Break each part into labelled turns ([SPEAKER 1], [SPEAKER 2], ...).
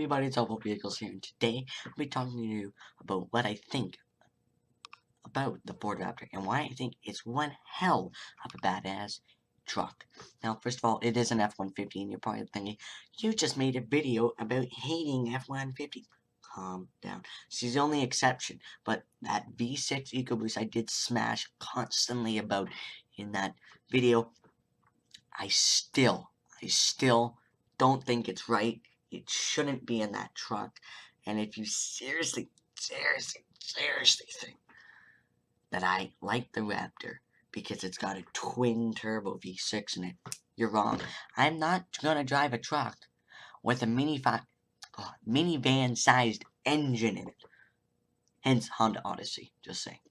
[SPEAKER 1] everybody, it's Opal Vehicles here, and today I'll be talking to you about what I think about the Ford Raptor and why I think it's one hell of a badass truck. Now, first of all, it is an F-150, and you're probably thinking, you just made a video about hating F-150. Calm down. She's the only exception, but that V6 EcoBoost I did smash constantly about in that video. I still don't think it's right. It shouldn't be in that truck. And if you seriously think that I like the Raptor because it's got a twin turbo V6 in it, you're wrong. I'm not gonna drive a truck with a minivan sized engine in it. Hence Honda Odyssey, just saying.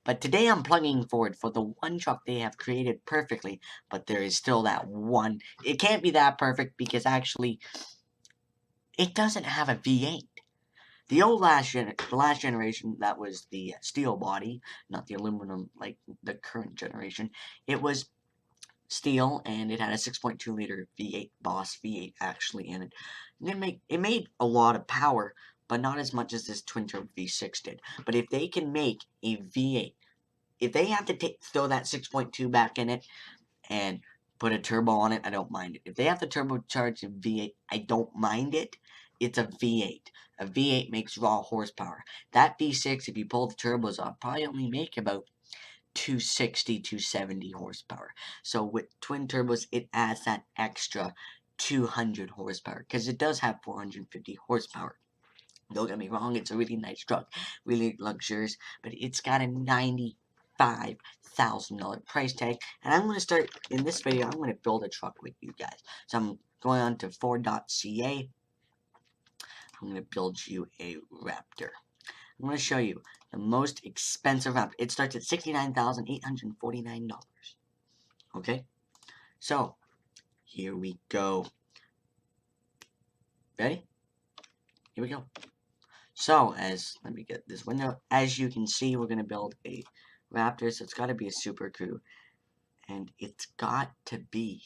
[SPEAKER 1] But today I'm plugging Ford for the one truck they have created perfectly, but there is still that one. It can't be that perfect because actually it doesn't have a V8. The last generation, that was the steel body, not the aluminum like the current generation. It was steel and it had a 6.2 liter V8, Boss V8 actually in it. And it made a lot of power, but not as much as this twin turbo V6 did. But if they can make a V8, if they have to throw that 6.2 back in it and put a turbo on it, I don't mind it. If they have to turbocharge a V8, I don't mind it. It's a V8. A V8 makes raw horsepower. That V6, if you pull the turbos off, probably only make about 260, 270 horsepower. So with twin turbos, it adds that extra 200 horsepower because it does have 450 horsepower. Don't get me wrong, it's a really nice truck, really luxurious, but it's got a $95,000 price tag. And I'm going to start, in this video, I'm going to build a truck with you guys. So I'm going on to Ford.ca. I'm going to build you a Raptor. I'm going to show you the most expensive Raptor. It starts at $69,849. Okay? So, here we go. Ready? Here we go. So, let me get this window. As you can see, we're going to build a Raptor, so it's got to be a Super Crew. And it's got to be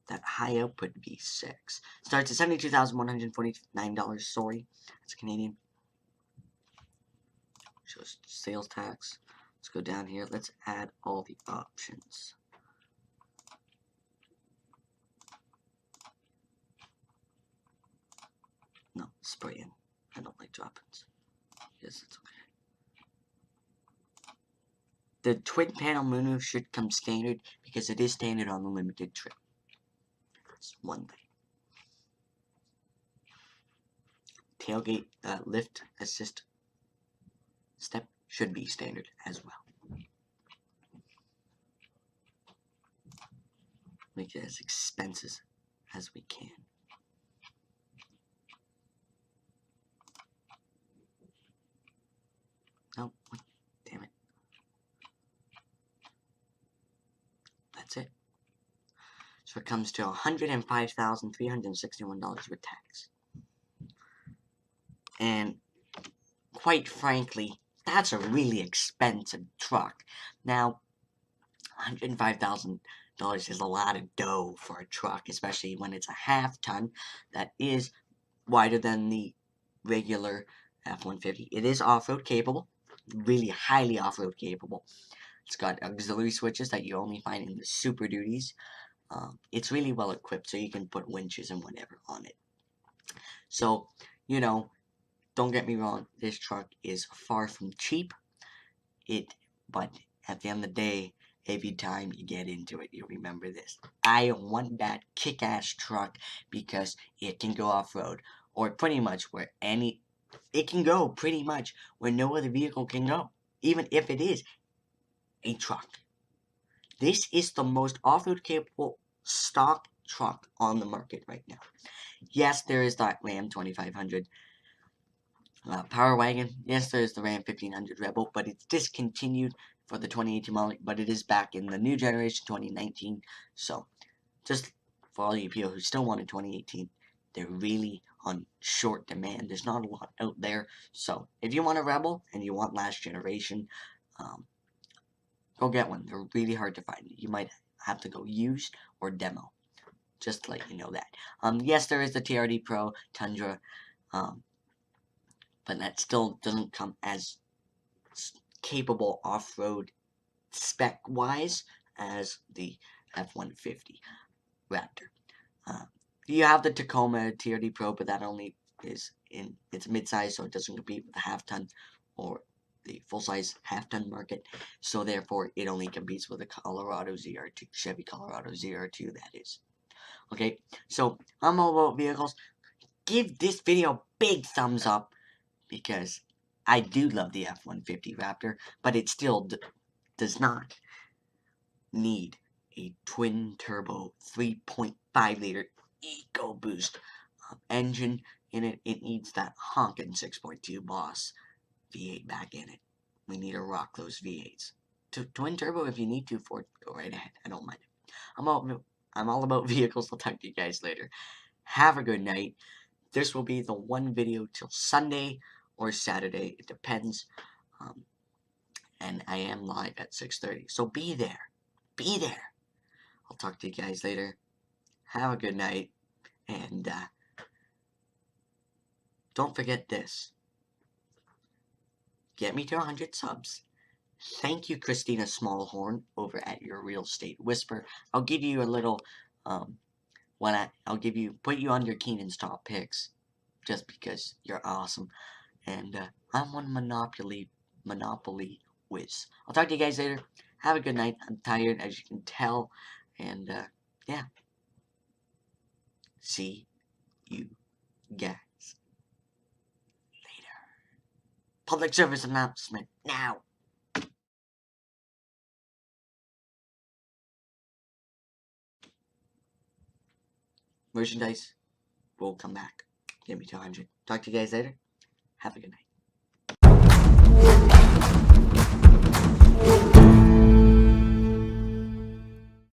[SPEAKER 1] that high output V6. Starts at $72,149. Sorry, that's Canadian. Shows sales tax. Let's go down here. Let's add all the options. No, spray in. I don't like drop-ins. Yes, it's okay. The twin panel moonroof should come standard because it is standard on the limited trim. That's one thing. Tailgate lift assist step should be standard as well. Make it as expensive as we can. Oh, damn it. That's it. So it comes to $105,361 with tax. And quite frankly, that's a really expensive truck. Now, $105,000 is a lot of dough for a truck, especially when it's a half-ton that is wider than the regular F-150. It is off-road capable, really highly off-road capable. It's got auxiliary switches that you only find in the Super Duties. It's really well equipped, so you can put winches and whatever on it. So, you know, don't get me wrong, this truck is far from cheap. But at the end of the day, every time you get into it, you remember this. I want that kick-ass truck because it can go off-road, or pretty much it can go pretty much where no other vehicle can go, even if it is a truck. This is the most off-road capable stock truck on the market right now. Yes, there is that Ram 2500 Power Wagon. Yes, there's the Ram 1500 Rebel, but it's discontinued for the 2018 model, but it is back in the new generation 2019. So, just for all you people who still want a 2018, they're really on short demand. There's not a lot out there. So, if you want a Rebel and you want last generation, go get one. They're really hard to find. You might have to go used or demo. Just to let you know that. Yes, there is the TRD Pro Tundra, but that still doesn't come as capable off-road spec-wise as the F-150 Raptor. You have the Tacoma TRD Pro, but that only is it's mid-size, so it doesn't compete with the half-ton or the full-size half-ton market. So therefore, it only competes with the Colorado ZR2, Chevy Colorado ZR2. That is okay. So I'm all about vehicles. Give this video a big thumbs up because I do love the F-150 Raptor, but it still does not need a twin-turbo 3.5-liter EcoBoost engine in it. It needs that honkin' 6.2 Boss V8 back in it. We need to rock those V8s. Twin-turbo, if you need to, Ford, go right ahead. I don't mind it. I'm all about vehicles. I'll talk to you guys later. Have a good night. This will be the one video till Sunday or Saturday. It depends. And I am live at 6:30. So be there. Be there. I'll talk to you guys later. Have a good night. And don't forget this. Get me to 100 subs. Thank you, Christina Smallhorn, over at Your Real Estate Whisper. I'll give you a little, put you on your Keenan's top picks, just because you're awesome. And I'm one Monopoly whiz. I'll talk to you guys later. Have a good night. I'm tired, as you can tell. And yeah. See you guys later. Public service announcement now. Merchandise will come back. Get me to 100. Talk to you guys later. Have a good night.